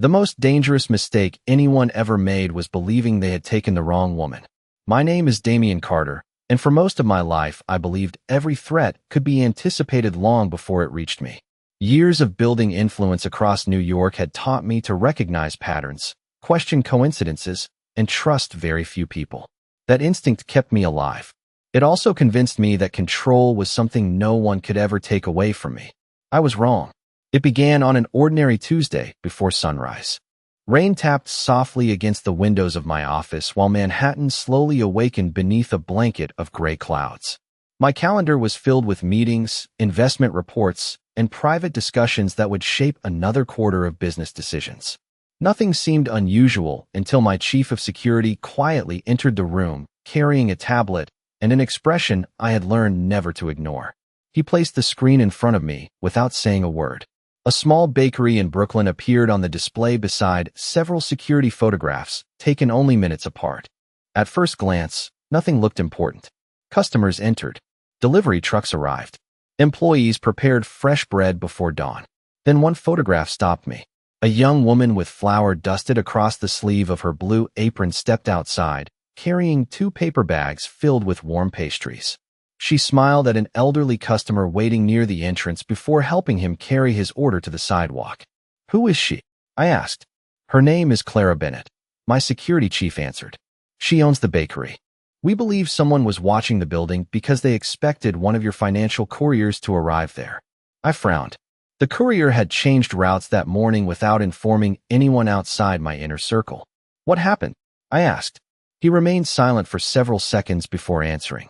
The most dangerous mistake anyone ever made was believing they had taken the wrong woman. My name is Damian Carter, and for most of my life, I believed every threat could be anticipated long before it reached me. Years of building influence across New York had taught me to recognize patterns, question coincidences, and trust very few people. That instinct kept me alive. It also convinced me that control was something no one could ever take away from me. I was wrong. It began on an ordinary Tuesday before sunrise. Rain tapped softly against the windows of my office while Manhattan slowly awakened beneath a blanket of gray clouds. My calendar was filled with meetings, investment reports, and private discussions that would shape another quarter of business decisions. Nothing seemed unusual until my chief of security quietly entered the room, carrying a tablet and an expression I had learned never to ignore. He placed the screen in front of me without saying a word. A small bakery in Brooklyn appeared on the display beside several security photographs, taken only minutes apart. At first glance, nothing looked important. Customers entered. Delivery trucks arrived. Employees prepared fresh bread before dawn. Then one photograph stopped me. A young woman with flour dusted across the sleeve of her blue apron stepped outside, carrying 2 paper bags filled with warm pastries. She smiled at an elderly customer waiting near the entrance before helping him carry his order to the sidewalk. "Who is she?" I asked. "Her name is Clara Bennett," my security chief answered. "She owns the bakery. We believe someone was watching the building because they expected one of your financial couriers to arrive there." I frowned. The courier had changed routes that morning without informing anyone outside my inner circle. "What happened?" I asked. He remained silent for several seconds before answering.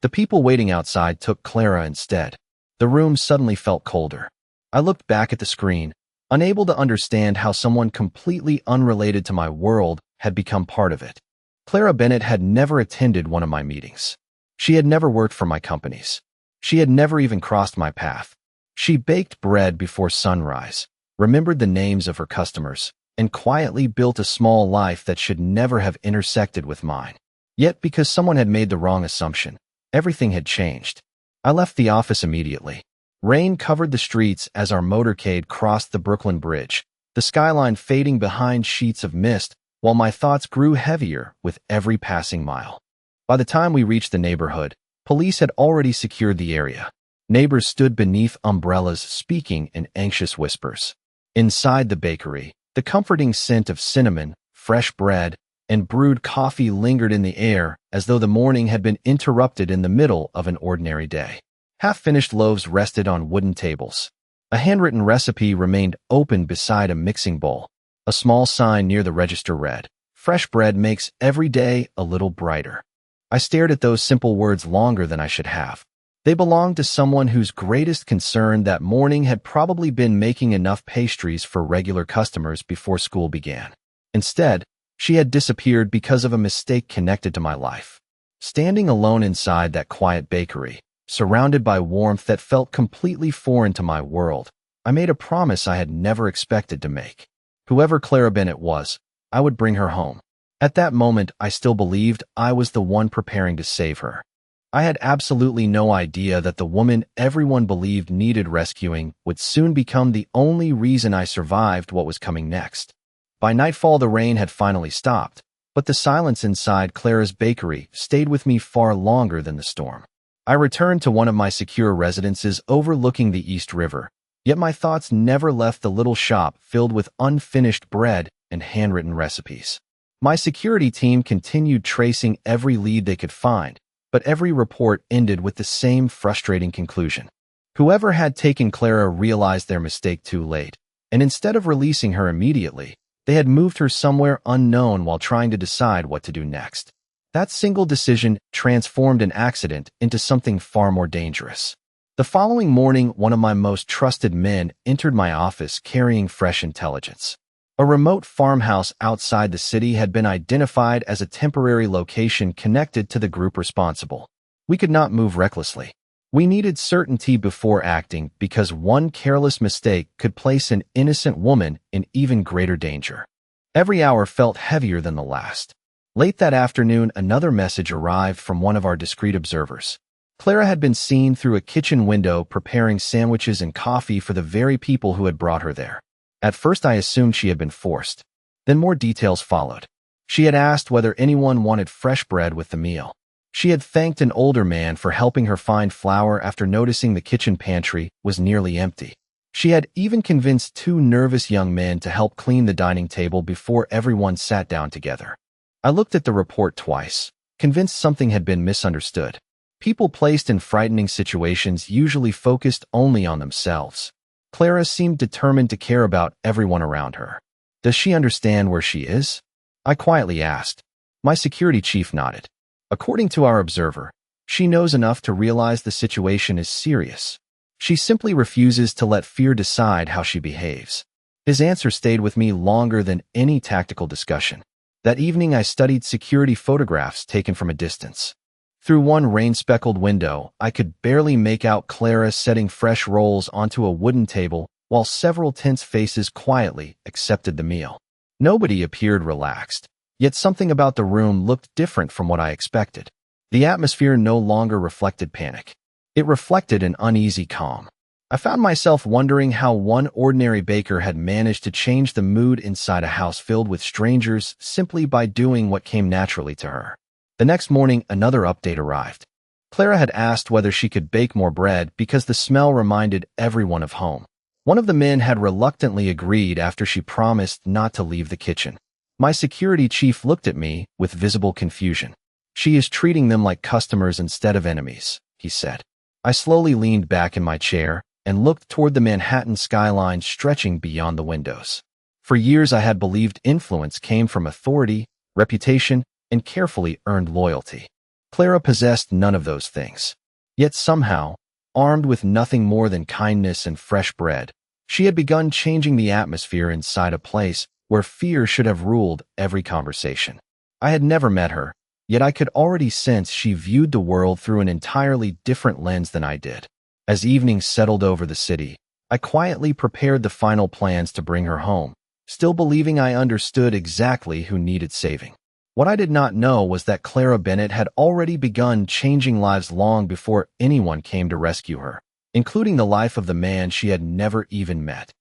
The people waiting outside took Clara instead. The room suddenly felt colder. I looked back at the screen, unable to understand how someone completely unrelated to my world had become part of it. Clara Bennett had never attended one of my meetings. She had never worked for my companies. She had never even crossed my path. She baked bread before sunrise, remembered the names of her customers, and quietly built a small life that should never have intersected with mine. Yet because someone had made the wrong assumption, everything had changed. I left the office immediately. Rain covered the streets as our motorcade crossed the Brooklyn Bridge, the skyline fading behind sheets of mist, while my thoughts grew heavier with every passing mile. By the time we reached the neighborhood, police had already secured the area. Neighbors stood beneath umbrellas speaking in anxious whispers. Inside the bakery, the comforting scent of cinnamon, fresh bread, and brewed coffee lingered in the air as though the morning had been interrupted in the middle of an ordinary day. Half-finished loaves rested on wooden tables. A handwritten recipe remained open beside a mixing bowl. A small sign near the register read, "Fresh bread makes every day a little brighter." I stared at those simple words longer than I should have. They belonged to someone whose greatest concern that morning had probably been making enough pastries for regular customers before school began. Instead, she had disappeared because of a mistake connected to my life. Standing alone inside that quiet bakery, surrounded by warmth that felt completely foreign to my world, I made a promise I had never expected to make. Whoever Clara Bennett was, I would bring her home. At that moment, I still believed I was the one preparing to save her. I had absolutely no idea that the woman everyone believed needed rescuing would soon become the only reason I survived what was coming next. By nightfall, the rain had finally stopped, but the silence inside Clara's bakery stayed with me far longer than the storm. I returned to one of my secure residences overlooking the East River, yet my thoughts never left the little shop filled with unfinished bread and handwritten recipes. My security team continued tracing every lead they could find, but every report ended with the same frustrating conclusion. Whoever had taken Clara realized their mistake too late, and instead of releasing her immediately, they had moved her somewhere unknown while trying to decide what to do next. That single decision transformed an accident into something far more dangerous. The following morning, one of my most trusted men entered my office carrying fresh intelligence. A remote farmhouse outside the city had been identified as a temporary location connected to the group responsible. We could not move recklessly. We needed certainty before acting because one careless mistake could place an innocent woman in even greater danger. Every hour felt heavier than the last. Late that afternoon, another message arrived from one of our discreet observers. Clara had been seen through a kitchen window preparing sandwiches and coffee for the very people who had brought her there. At first I assumed she had been forced. Then more details followed. She had asked whether anyone wanted fresh bread with the meal. She had thanked an older man for helping her find flour after noticing the kitchen pantry was nearly empty. She had even convinced two nervous young men to help clean the dining table before everyone sat down together. I looked at the report twice, convinced something had been misunderstood. People placed in frightening situations usually focused only on themselves. Clara seemed determined to care about everyone around her. Does she understand where she is? I quietly asked. My security chief nodded. According to our observer, she knows enough to realize the situation is serious. She simply refuses to let fear decide how she behaves. His answer stayed with me longer than any tactical discussion. That evening I studied security photographs taken from a distance. Through one rain-speckled window, I could barely make out Clara setting fresh rolls onto a wooden table while several tense faces quietly accepted the meal. Nobody appeared relaxed, yet something about the room looked different from what I expected. The atmosphere no longer reflected panic. It reflected an uneasy calm. I found myself wondering how one ordinary baker had managed to change the mood inside a house filled with strangers simply by doing what came naturally to her. The next morning, another update arrived. Clara had asked whether she could bake more bread because the smell reminded everyone of home. One of the men had reluctantly agreed after she promised not to leave the kitchen. My security chief looked at me with visible confusion. She is treating them like customers instead of enemies, he said. I slowly leaned back in my chair and looked toward the Manhattan skyline stretching beyond the windows. For years I had believed influence came from authority, reputation, and carefully earned loyalty. Clara possessed none of those things. Yet somehow, armed with nothing more than kindness and fresh bread, she had begun changing the atmosphere inside a place where fear should have ruled every conversation. I had never met her, yet I could already sense she viewed the world through an entirely different lens than I did. As evening settled over the city, I quietly prepared the final plans to bring her home, still believing I understood exactly who needed saving. What I did not know was that Clara Bennett had already begun changing lives long before anyone came to rescue her, including the life of the man she had never even met.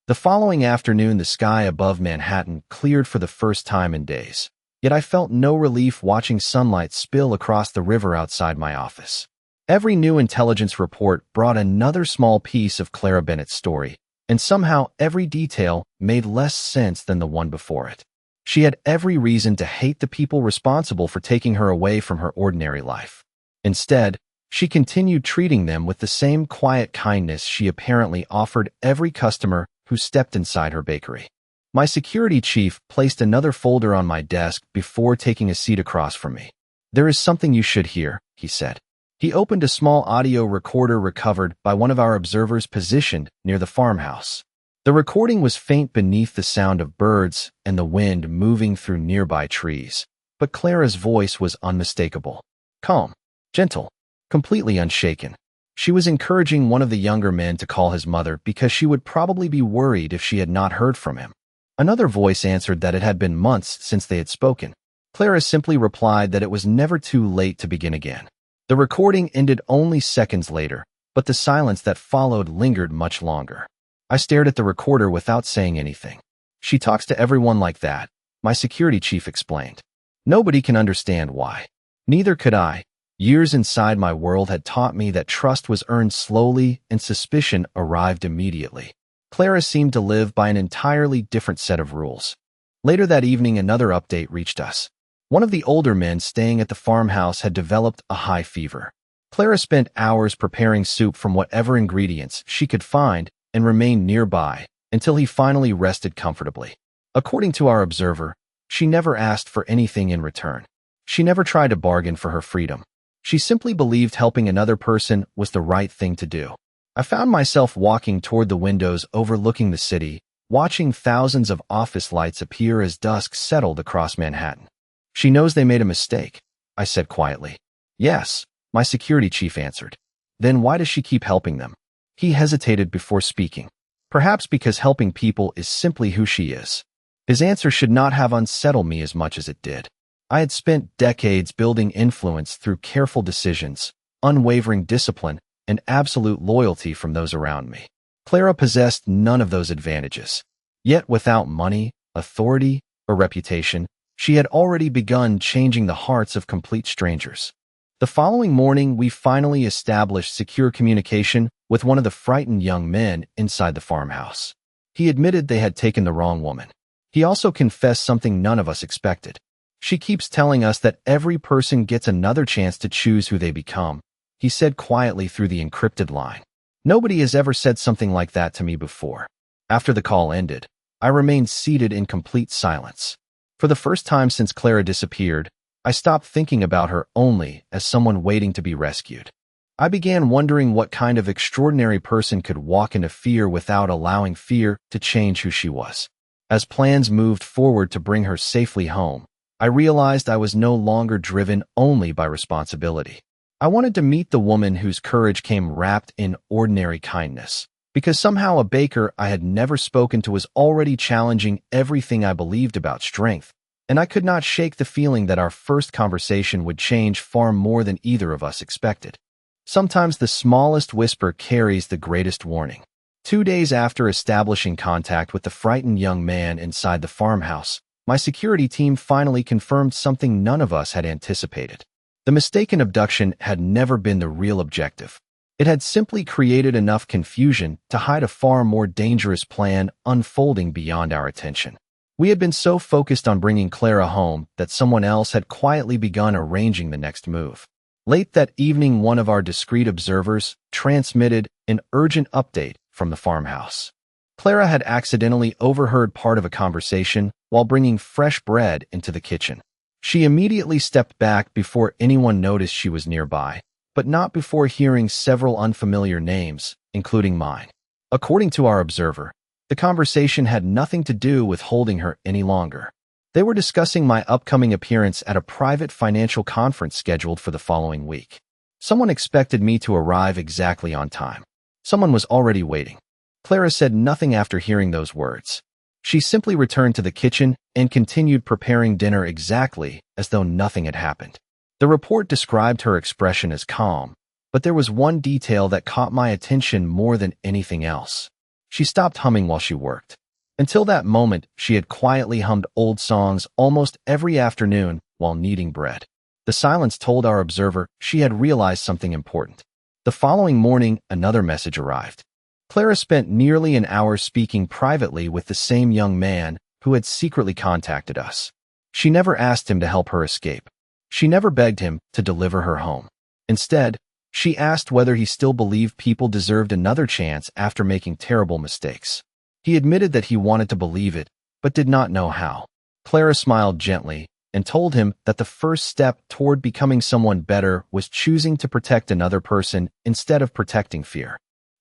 The following afternoon, the sky above Manhattan cleared for the first time in days. Yet I felt no relief watching sunlight spill across the river outside my office. Every new intelligence report brought another small piece of Clara Bennett's story, and somehow every detail made less sense than the one before it. She had every reason to hate the people responsible for taking her away from her ordinary life. Instead, she continued treating them with the same quiet kindness she apparently offered every customer who stepped inside her bakery. My security chief placed another folder on my desk before taking a seat across from me. "There is something you should hear," he said. He opened a small audio recorder recovered by one of our observers positioned near the farmhouse. The recording was faint beneath the sound of birds and the wind moving through nearby trees, but Clara's voice was unmistakable. Calm, gentle, completely unshaken. She was encouraging one of the younger men to call his mother because she would probably be worried if she had not heard from him. Another voice answered that it had been months since they had spoken. Clara simply replied that it was never too late to begin again. The recording ended only seconds later, but the silence that followed lingered much longer. I stared at the recorder without saying anything. "She talks to everyone like that," my security chief explained. "Nobody can understand why. Neither could I. Years inside my world had taught me that trust was earned slowly and suspicion arrived immediately. Clara seemed to live by an entirely different set of rules." Later that evening, another update reached us. One of the older men staying at the farmhouse had developed a high fever. Clara spent hours preparing soup from whatever ingredients she could find and remained nearby until he finally rested comfortably. According to our observer, she never asked for anything in return. She never tried to bargain for her freedom. She simply believed helping another person was the right thing to do. I found myself walking toward the windows overlooking the city, watching thousands of office lights appear as dusk settled across Manhattan. "She knows they made a mistake," I said quietly. "Yes," my security chief answered. "Then why does she keep helping them?" He hesitated before speaking. "Perhaps because helping people is simply who she is." His answer should not have unsettled me as much as it did. I had spent decades building influence through careful decisions, unwavering discipline, and absolute loyalty from those around me. Clara possessed none of those advantages. Yet without money, authority, or reputation, she had already begun changing the hearts of complete strangers. The following morning, we finally established secure communication with one of the frightened young men inside the farmhouse. He admitted they had taken the wrong woman. He also confessed something none of us expected. She keeps telling us that every person gets another chance to choose who they become, he said quietly through the encrypted line. Nobody has ever said something like that to me before. After the call ended, I remained seated in complete silence. For the first time since Clara disappeared, I stopped thinking about her only as someone waiting to be rescued. I began wondering what kind of extraordinary person could walk into fear without allowing fear to change who she was. As plans moved forward to bring her safely home, I realized I was no longer driven only by responsibility. I wanted to meet the woman whose courage came wrapped in ordinary kindness, because somehow a baker I had never spoken to was already challenging everything I believed about strength, and I could not shake the feeling that our first conversation would change far more than either of us expected. Sometimes the smallest whisper carries the greatest warning. 2 days after establishing contact with the frightened young man inside the farmhouse, my security team finally confirmed something none of us had anticipated. The mistaken abduction had never been the real objective. It had simply created enough confusion to hide a far more dangerous plan unfolding beyond our attention. We had been so focused on bringing Clara home that someone else had quietly begun arranging the next move. Late that evening, one of our discreet observers transmitted an urgent update from the farmhouse. Clara had accidentally overheard part of a conversation while bringing fresh bread into the kitchen. She immediately stepped back before anyone noticed she was nearby, but not before hearing several unfamiliar names, including mine. According to our observer, the conversation had nothing to do with holding her any longer. They were discussing my upcoming appearance at a private financial conference scheduled for the following week. Someone expected me to arrive exactly on time. Someone was already waiting. Clara said nothing after hearing those words. She simply returned to the kitchen and continued preparing dinner exactly as though nothing had happened. The report described her expression as calm, but there was one detail that caught my attention more than anything else. She stopped humming while she worked. Until that moment, she had quietly hummed old songs almost every afternoon while kneading bread. The silence told our observer she had realized something important. The following morning, another message arrived. Clara spent nearly an hour speaking privately with the same young man who had secretly contacted us. She never asked him to help her escape. She never begged him to deliver her home. Instead, she asked whether he still believed people deserved another chance after making terrible mistakes. He admitted that he wanted to believe it, but did not know how. Clara smiled gently and told him that the first step toward becoming someone better was choosing to protect another person instead of protecting fear.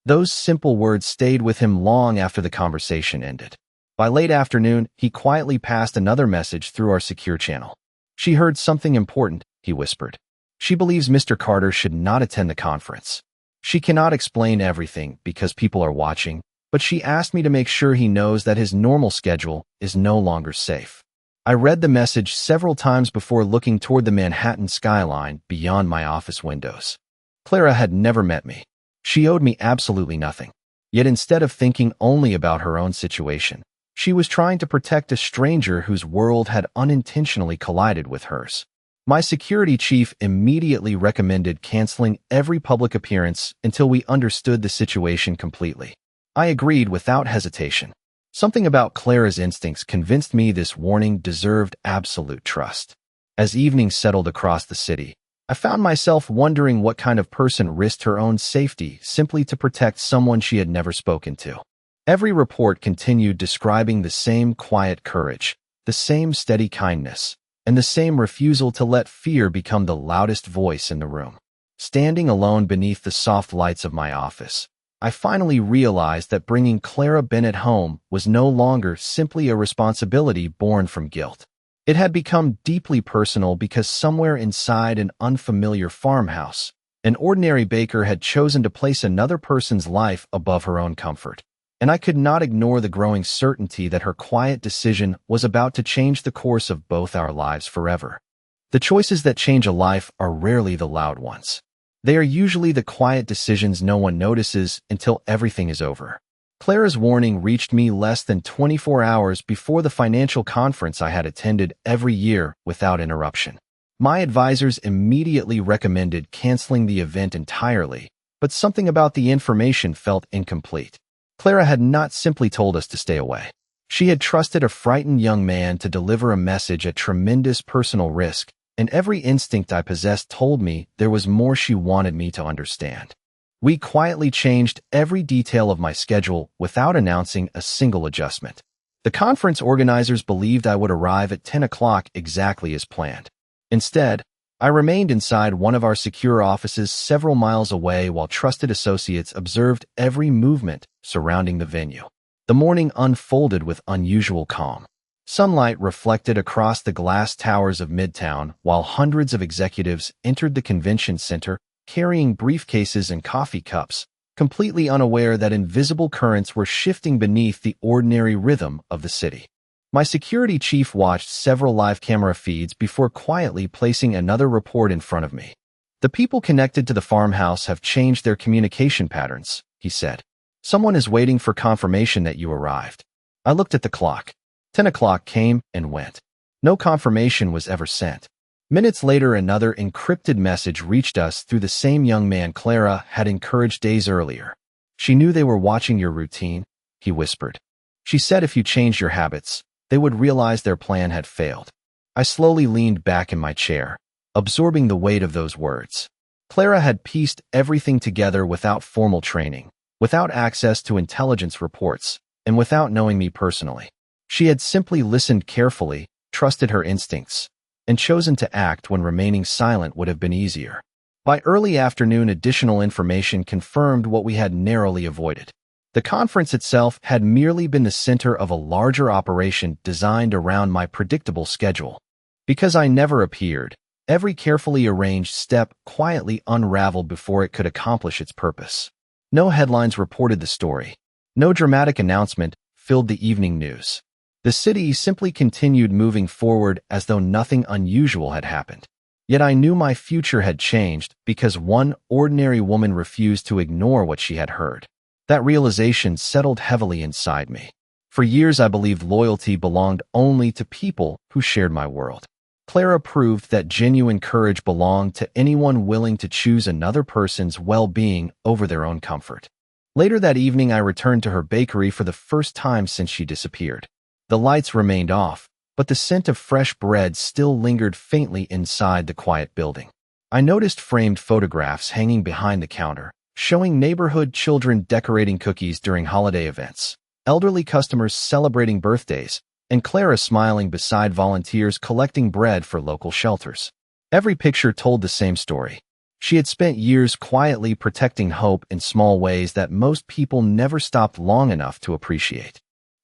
Those simple words stayed with him long after the conversation ended. By late afternoon, he quietly passed another message through our secure channel. She heard something important, he whispered. She believes Mr. Carter should not attend the conference. She cannot explain everything because people are watching, but she asked me to make sure he knows that his normal schedule is no longer safe. I read the message several times before looking toward the Manhattan skyline beyond my office windows. Clara had never met me. She owed me absolutely nothing. Yet instead of thinking only about her own situation, she was trying to protect a stranger whose world had unintentionally collided with hers. My security chief immediately recommended canceling every public appearance until we understood the situation completely. I agreed without hesitation. Something about Clara's instincts convinced me this warning deserved absolute trust. As evening settled across the city, I found myself wondering what kind of person risked her own safety simply to protect someone she had never spoken to. Every report continued describing the same quiet courage, the same steady kindness, and the same refusal to let fear become the loudest voice in the room. Standing alone beneath the soft lights of my office, I finally realized that bringing Clara Bennett home was no longer simply a responsibility born from guilt. It had become deeply personal because somewhere inside an unfamiliar farmhouse, an ordinary baker had chosen to place another person's life above her own comfort. And I could not ignore the growing certainty that her quiet decision was about to change the course of both our lives forever. The choices that change a life are rarely the loud ones. They are usually the quiet decisions no one notices until everything is over. Clara's warning reached me less than 24 hours before the financial conference I had attended every year without interruption. My advisors immediately recommended canceling the event entirely, but something about the information felt incomplete. Clara had not simply told us to stay away. She had trusted a frightened young man to deliver a message at tremendous personal risk, and every instinct I possessed told me there was more she wanted me to understand. We quietly changed every detail of my schedule without announcing a single adjustment. The conference organizers believed I would arrive at 10 o'clock exactly as planned. Instead, I remained inside one of our secure offices several miles away while trusted associates observed every movement surrounding the venue. The morning unfolded with unusual calm. Sunlight reflected across the glass towers of Midtown while hundreds of executives entered the convention center carrying briefcases and coffee cups, completely unaware that invisible currents were shifting beneath the ordinary rhythm of the city. My security chief watched several live camera feeds before quietly placing another report in front of me. "The people connected to the farmhouse have changed their communication patterns," he said. "Someone is waiting for confirmation that you arrived." I looked at the clock. 10 o'clock came and went. No confirmation was ever sent. Minutes later, another encrypted message reached us through the same young man Clara had encouraged days earlier. "She knew they were watching your routine," he whispered. "She said if you changed your habits, they would realize their plan had failed." I slowly leaned back in my chair, absorbing the weight of those words. Clara had pieced everything together without formal training, without access to intelligence reports, and without knowing me personally. She had simply listened carefully, trusted her instincts, and chosen to act when remaining silent would have been easier. By early afternoon, additional information confirmed what we had narrowly avoided. The conference itself had merely been the center of a larger operation designed around my predictable schedule. Because I never appeared, every carefully arranged step quietly unraveled before it could accomplish its purpose. No headlines reported the story. No dramatic announcement filled the evening news. The city simply continued moving forward as though nothing unusual had happened. Yet I knew my future had changed because one ordinary woman refused to ignore what she had heard. That realization settled heavily inside me. For years I believed loyalty belonged only to people who shared my world. Clara proved that genuine courage belonged to anyone willing to choose another person's well-being over their own comfort. Later that evening, I returned to her bakery for the first time since she disappeared. The lights remained off, but the scent of fresh bread still lingered faintly inside the quiet building. I noticed framed photographs hanging behind the counter, showing neighborhood children decorating cookies during holiday events, elderly customers celebrating birthdays, and Clara smiling beside volunteers collecting bread for local shelters. Every picture told the same story. She had spent years quietly protecting hope in small ways that most people never stopped long enough to appreciate.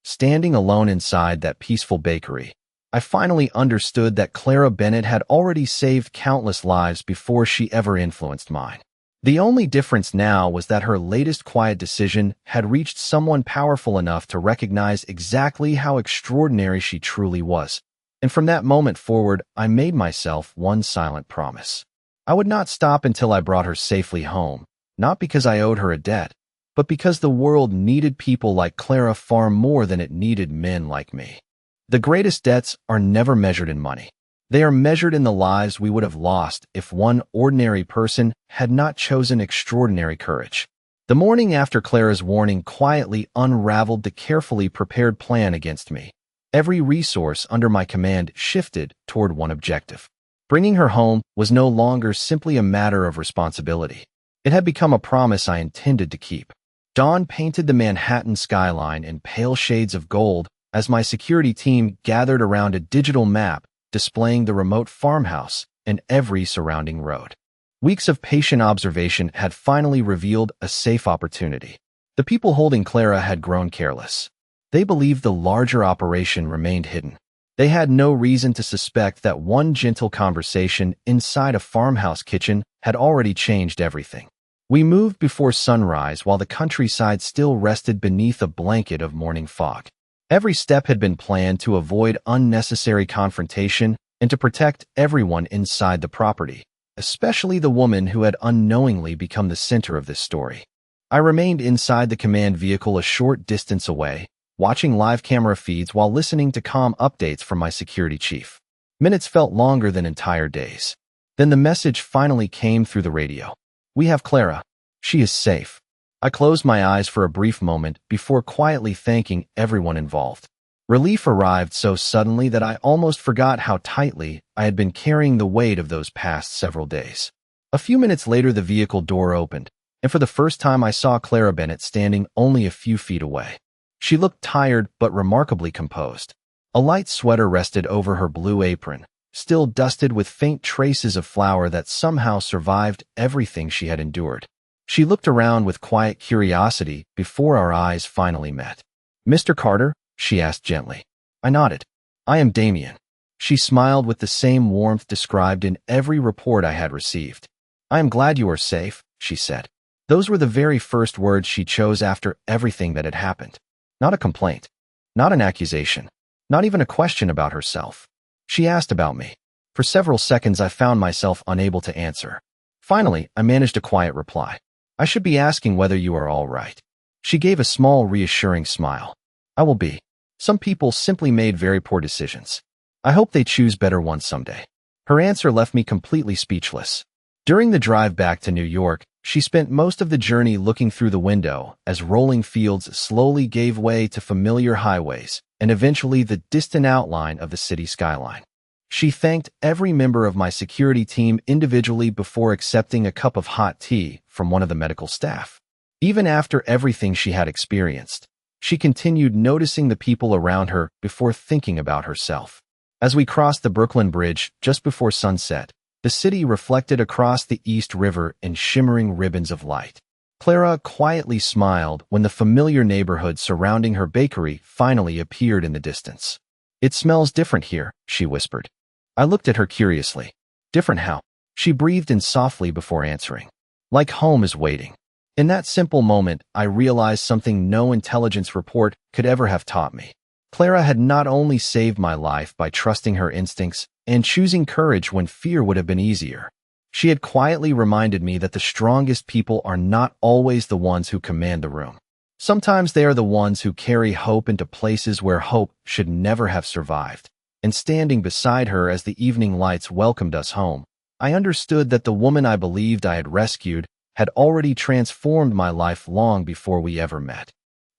Standing alone inside that peaceful bakery, I finally understood that Clara Bennett had already saved countless lives before she ever influenced mine. The only difference now was that her latest quiet decision had reached someone powerful enough to recognize exactly how extraordinary she truly was. And from that moment forward, I made myself one silent promise. I would not stop until I brought her safely home, not because I owed her a debt, but because the world needed people like Clara far more than it needed men like me. The greatest debts are never measured in money. They are measured in the lives we would have lost if one ordinary person had not chosen extraordinary courage. The morning after Clara's warning quietly unraveled the carefully prepared plan against me. Every resource under my command shifted toward one objective. Bringing her home was no longer simply a matter of responsibility. It had become a promise I intended to keep. Dawn painted the Manhattan skyline in pale shades of gold as my security team gathered around a digital map displaying the remote farmhouse and every surrounding road. Weeks of patient observation had finally revealed a safe opportunity. The people holding Clara had grown careless. They believed the larger operation remained hidden. They had no reason to suspect that one gentle conversation inside a farmhouse kitchen had already changed everything. We moved before sunrise while the countryside still rested beneath a blanket of morning fog. Every step had been planned to avoid unnecessary confrontation and to protect everyone inside the property, especially the woman who had unknowingly become the center of this story. I remained inside the command vehicle a short distance away, watching live camera feeds while listening to calm updates from my security chief. Minutes felt longer than entire days. Then the message finally came through the radio. "We have Clara. She is safe." I closed my eyes for a brief moment before quietly thanking everyone involved. Relief arrived so suddenly that I almost forgot how tightly I had been carrying the weight of those past several days. A few minutes later, the vehicle door opened, and for the first time I saw Clara Bennett standing only a few feet away. She looked tired but remarkably composed. A light sweater rested over her blue apron, still dusted with faint traces of flour that somehow survived everything she had endured. She looked around with quiet curiosity before our eyes finally met. "Mr. Carter?" she asked gently. I nodded. "I am Damien." She smiled with the same warmth described in every report I had received. "I am glad you are safe," she said. Those were the very first words she chose after everything that had happened. Not a complaint, not an accusation, not even a question about herself. She asked about me. For several seconds I found myself unable to answer. Finally, I managed a quiet reply. "I should be asking whether you are all right." She gave a small, reassuring smile. "I will be. Some people simply made very poor decisions. I hope they choose better ones someday." Her answer left me completely speechless. During the drive back to New York, she spent most of the journey looking through the window as rolling fields slowly gave way to familiar highways and eventually the distant outline of the city skyline. She thanked every member of my security team individually before accepting a cup of hot tea from one of the medical staff. Even after everything she had experienced, she continued noticing the people around her before thinking about herself. As we crossed the Brooklyn Bridge just before sunset, the city reflected across the East River in shimmering ribbons of light. Clara quietly smiled when the familiar neighborhood surrounding her bakery finally appeared in the distance. "It smells different here," she whispered. I looked at her curiously. "Different how?" She breathed in softly before answering. "Like home is waiting." In that simple moment, I realized something no intelligence report could ever have taught me. Clara had not only saved my life by trusting her instincts and choosing courage when fear would have been easier, she had quietly reminded me that the strongest people are not always the ones who command the room. Sometimes they are the ones who carry hope into places where hope should never have survived. And standing beside her as the evening lights welcomed us home, I understood that the woman I believed I had rescued had already transformed my life long before we ever met.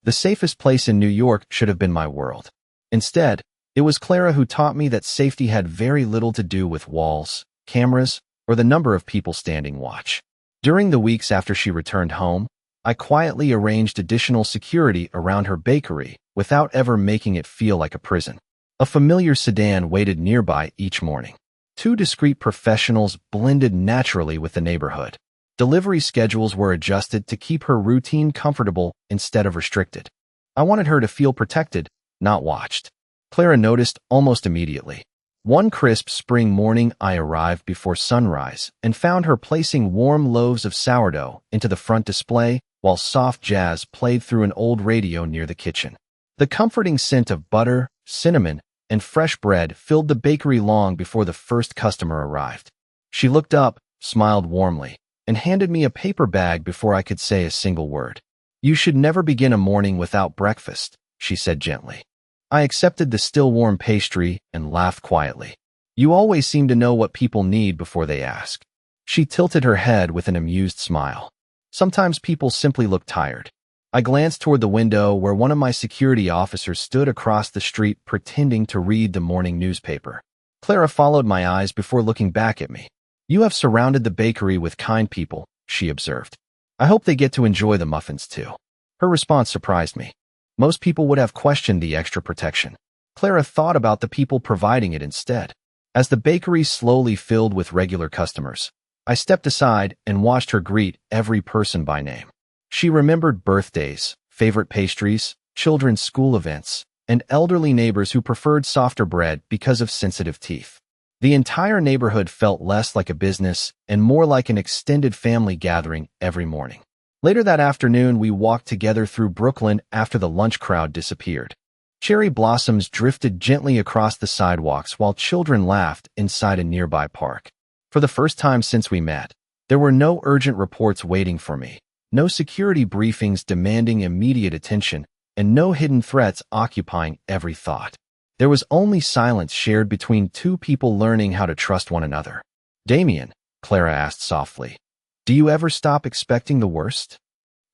The safest place in New York should have been my world. Instead, it was Clara who taught me that safety had very little to do with walls, cameras, or the number of people standing watch. During the weeks after she returned home, I quietly arranged additional security around her bakery without ever making it feel like a prison. A familiar sedan waited nearby each morning. Two discreet professionals blended naturally with the neighborhood. Delivery schedules were adjusted to keep her routine comfortable instead of restricted. I wanted her to feel protected, not watched. Clara noticed almost immediately. One crisp spring morning, I arrived before sunrise and found her placing warm loaves of sourdough into the front display while soft jazz played through an old radio near the kitchen. The comforting scent of butter, cinnamon, and fresh bread filled the bakery long before the first customer arrived. She looked up, smiled warmly, and handed me a paper bag before I could say a single word. "You should never begin a morning without breakfast," she said gently. I accepted the still warm pastry and laughed quietly. "You always seem to know what people need before they ask." She tilted her head with an amused smile. "Sometimes people simply look tired." I glanced toward the window where one of my security officers stood across the street pretending to read the morning newspaper. Clara followed my eyes before looking back at me. "You have surrounded the bakery with kind people," she observed. "I hope they get to enjoy the muffins too." Her response surprised me. Most people would have questioned the extra protection. Clara thought about the people providing it instead. As the bakery slowly filled with regular customers, I stepped aside and watched her greet every person by name. She remembered birthdays, favorite pastries, children's school events, and elderly neighbors who preferred softer bread because of sensitive teeth. The entire neighborhood felt less like a business and more like an extended family gathering every morning. Later that afternoon, we walked together through Brooklyn after the lunch crowd disappeared. Cherry blossoms drifted gently across the sidewalks while children laughed inside a nearby park. For the first time since we met, there were no urgent reports waiting for me, No security briefings demanding immediate attention, and no hidden threats occupying every thought. There was only silence shared between two people learning how to trust one another. "Damien," Clara asked softly, "do you ever stop expecting the worst?"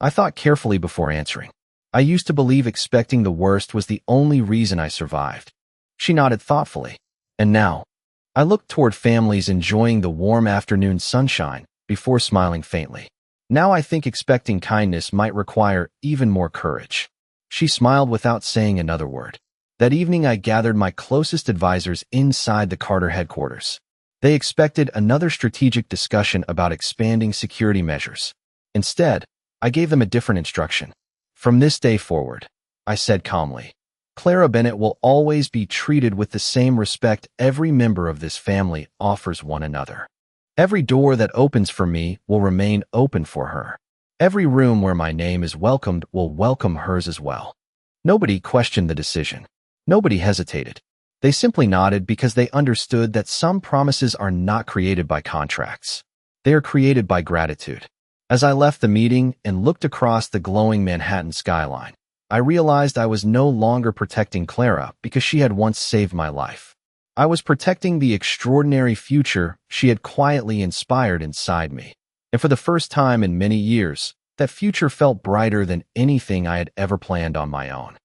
I thought carefully before answering. I used to believe expecting the worst was the only reason I survived. She nodded thoughtfully. "And now?" I looked toward families enjoying the warm afternoon sunshine before smiling faintly. "Now I think expecting kindness might require even more courage." She smiled without saying another word. That evening I gathered my closest advisors inside the Carter headquarters. They expected another strategic discussion about expanding security measures. Instead, I gave them a different instruction. "From this day forward," I said calmly, "Clara Bennett will always be treated with the same respect every member of this family offers one another. Every door that opens for me will remain open for her. Every room where my name is welcomed will welcome hers as well." Nobody questioned the decision. Nobody hesitated. They simply nodded because they understood that some promises are not created by contracts. They are created by gratitude. As I left the meeting and looked across the glowing Manhattan skyline, I realized I was no longer protecting Clara because she had once saved my life. I was protecting the extraordinary future she had quietly inspired inside me. And for the first time in many years, that future felt brighter than anything I had ever planned on my own.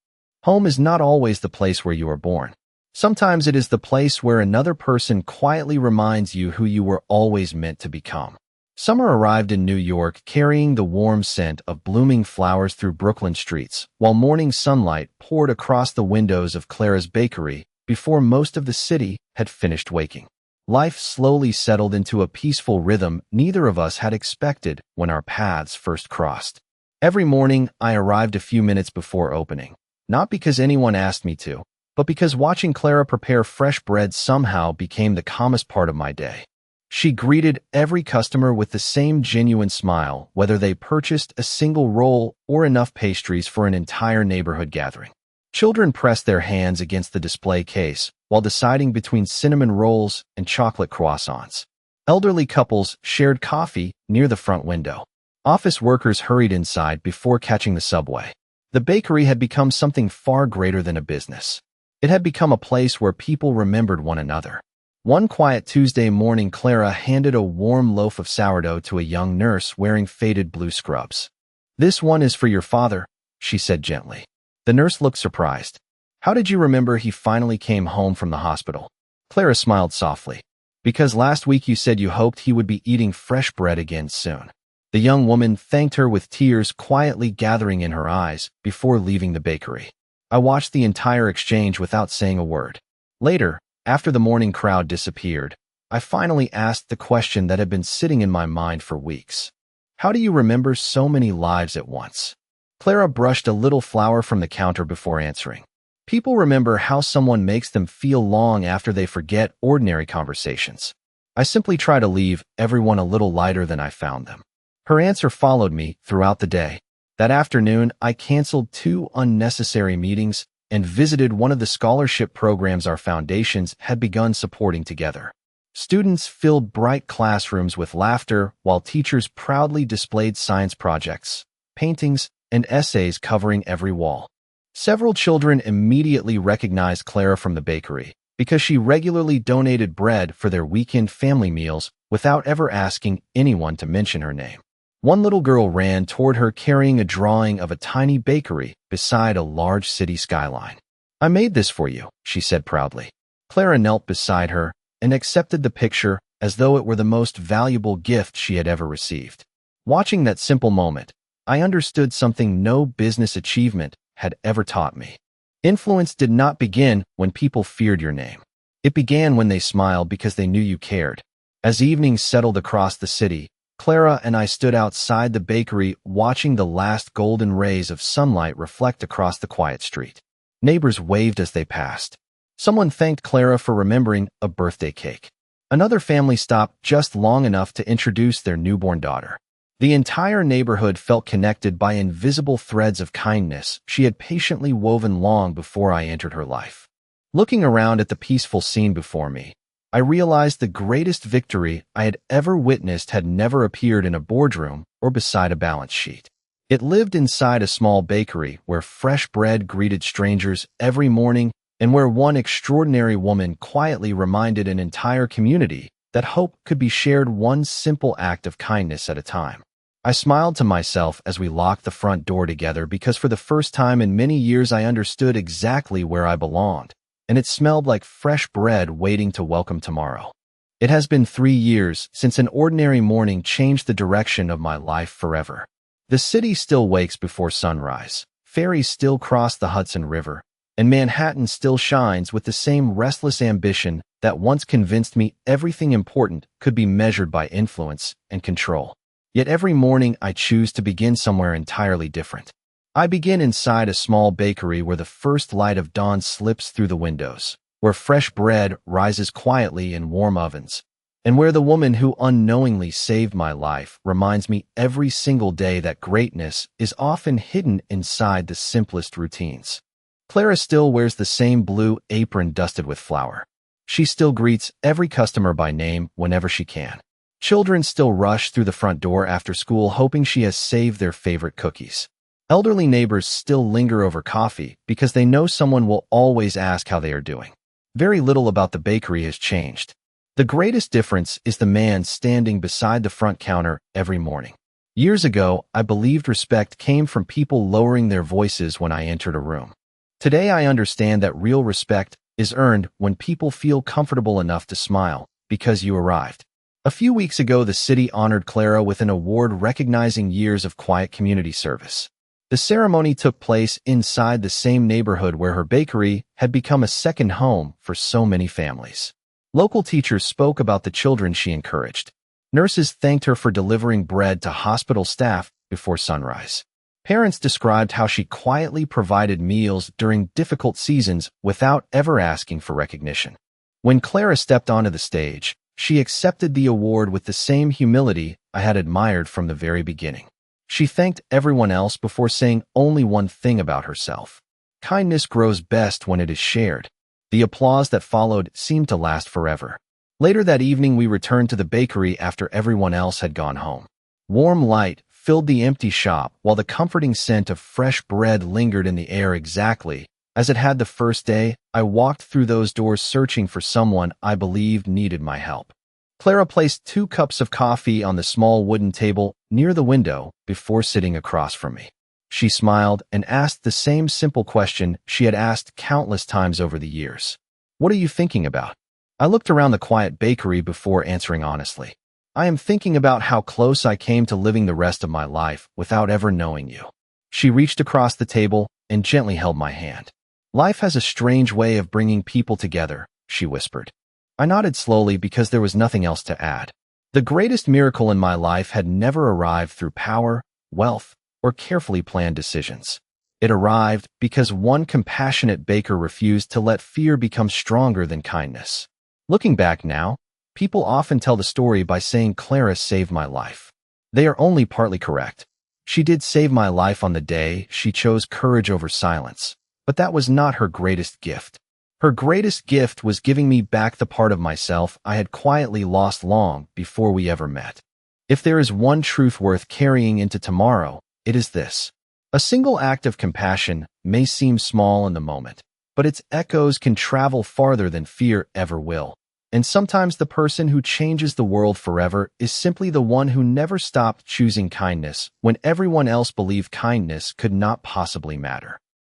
Home is not always the place where you are born. Sometimes it is the place where another person quietly reminds you who you were always meant to become. Summer arrived in New York carrying the warm scent of blooming flowers through Brooklyn streets, while morning sunlight poured across the windows of Clara's bakery before most of the city had finished waking. Life slowly settled into a peaceful rhythm neither of us had expected when our paths first crossed. Every morning, I arrived a few minutes before opening, not because anyone asked me to, but because watching Clara prepare fresh bread somehow became the calmest part of my day. She greeted every customer with the same genuine smile, whether they purchased a single roll or enough pastries for an entire neighborhood gathering. Children pressed their hands against the display case while deciding between cinnamon rolls and chocolate croissants. Elderly couples shared coffee near the front window. Office workers hurried inside before catching the subway. The bakery had become something far greater than a business. It had become a place where people remembered one another. One quiet Tuesday morning, Clara handed a warm loaf of sourdough to a young nurse wearing faded blue scrubs. "This one is for your father," she said gently. The nurse looked surprised. "How did you remember he finally came home from the hospital?" Clara smiled softly. "Because last week you said you hoped he would be eating fresh bread again soon." The young woman thanked her with tears quietly gathering in her eyes before leaving the bakery. I watched the entire exchange without saying a word. Later, after the morning crowd disappeared, I finally asked the question that had been sitting in my mind for weeks. "How do you remember so many lives at once?" Clara brushed a little flour from the counter before answering. "People remember how someone makes them feel long after they forget ordinary conversations. I simply try to leave everyone a little lighter than I found them." Her answer followed me throughout the day. That afternoon, I canceled 2 unnecessary meetings and visited one of the scholarship programs our foundations had begun supporting together. Students filled bright classrooms with laughter while teachers proudly displayed science projects, paintings, and essays covering every wall. Several children immediately recognized Clara from the bakery because she regularly donated bread for their weekend family meals without ever asking anyone to mention her name. One little girl ran toward her carrying a drawing of a tiny bakery beside a large city skyline. "I made this for you," she said proudly. Clara knelt beside her and accepted the picture as though it were the most valuable gift she had ever received. Watching that simple moment, I understood something no business achievement had ever taught me. Influence did not begin when people feared your name. It began when they smiled because they knew you cared. As evenings settled across the city, Clara and I stood outside the bakery watching the last golden rays of sunlight reflect across the quiet street. Neighbors waved as they passed. Someone thanked Clara for remembering a birthday cake. Another family stopped just long enough to introduce their newborn daughter. The entire neighborhood felt connected by invisible threads of kindness she had patiently woven long before I entered her life. Looking around at the peaceful scene before me, I realized the greatest victory I had ever witnessed had never appeared in a boardroom or beside a balance sheet. It lived inside a small bakery where fresh bread greeted strangers every morning and where one extraordinary woman quietly reminded an entire community that hope could be shared one simple act of kindness at a time. I smiled to myself as we locked the front door together because for the first time in many years I understood exactly where I belonged, and it smelled like fresh bread waiting to welcome tomorrow. It has been 3 years since an ordinary morning changed the direction of my life forever. The city still wakes before sunrise, ferries still cross the Hudson River, and Manhattan still shines with the same restless ambition that once convinced me everything important could be measured by influence and control. Yet every morning I choose to begin somewhere entirely different. I begin inside a small bakery where the first light of dawn slips through the windows, where fresh bread rises quietly in warm ovens, and where the woman who unknowingly saved my life reminds me every single day that greatness is often hidden inside the simplest routines. Clara still wears the same blue apron dusted with flour. She still greets every customer by name whenever she can. Children still rush through the front door after school hoping she has saved their favorite cookies. Elderly neighbors still linger over coffee because they know someone will always ask how they are doing. Very little about the bakery has changed. The greatest difference is the man standing beside the front counter every morning. Years ago, I believed respect came from people lowering their voices when I entered a room. Today, I understand that real respect is earned when people feel comfortable enough to smile because you arrived. A few weeks ago, the city honored Clara with an award recognizing years of quiet community service. The ceremony took place inside the same neighborhood where her bakery had become a second home for so many families. Local teachers spoke about the children she encouraged. Nurses thanked her for delivering bread to hospital staff before sunrise. Parents described how she quietly provided meals during difficult seasons without ever asking for recognition. When Clara stepped onto the stage, she accepted the award with the same humility I had admired from the very beginning. She thanked everyone else before saying only one thing about herself. Kindness grows best when it is shared. The applause that followed seemed to last forever. Later that evening, we returned to the bakery after everyone else had gone home. Warm light filled the empty shop while the comforting scent of fresh bread lingered in the air exactly as it had the first day I walked through those doors searching for someone I believed needed my help. Clara placed 2 cups of coffee on the small wooden table near the window before sitting across from me. She smiled and asked the same simple question she had asked countless times over the years. "What are you thinking about?" I looked around the quiet bakery before answering honestly. "I am thinking about how close I came to living the rest of my life without ever knowing you." She reached across the table and gently held my hand. "Life has a strange way of bringing people together," she whispered. I nodded slowly because there was nothing else to add. The greatest miracle in my life had never arrived through power, wealth, or carefully planned decisions. It arrived because one compassionate baker refused to let fear become stronger than kindness. Looking back now, people often tell the story by saying Clara saved my life. They are only partly correct. She did save my life on the day she chose courage over silence, but that was not her greatest gift. Her greatest gift was giving me back the part of myself I had quietly lost long before we ever met. If there is one truth worth carrying into tomorrow, it is this. A single act of compassion may seem small in the moment, but its echoes can travel farther than fear ever will. And sometimes the person who changes the world forever is simply the one who never stopped choosing kindness when everyone else believed kindness could not possibly matter.